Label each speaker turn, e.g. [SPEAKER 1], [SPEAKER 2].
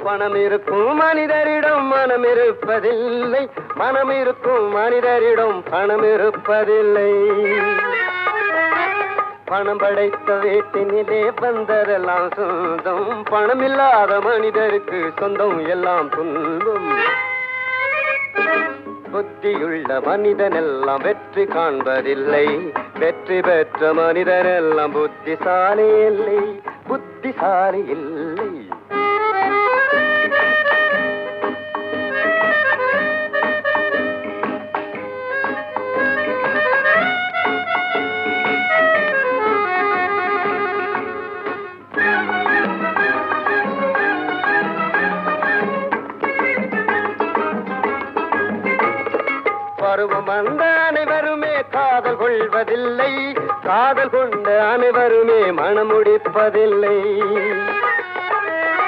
[SPEAKER 1] பணம் இருக்கும் மனிதரிடம் மனம் இருப்பதில்லை, மனம் இருக்கும் மனிதரிடம் பணம் இருப்பதில்லை. பணம் படைத்த வீட்டினிலே வந்ததெல்லாம் சொந்தம், பணம் இல்லாத மனிதருக்கு சொந்தம் எல்லாம் துன்பம். புத்தியுள்ள மனிதனெல்லாம் வெற்றி காண்பதில்லை, வெற்றி பெற்ற மனிதனெல்லாம் புத்திசாலி இல்லை, புத்திசாலி இல்லை. பருவம் வந்த அனைவருமே காதல் கொள்வதில்லை, காதல் கொண்ட அனைவருமே மனம் முடிப்பதில்லை.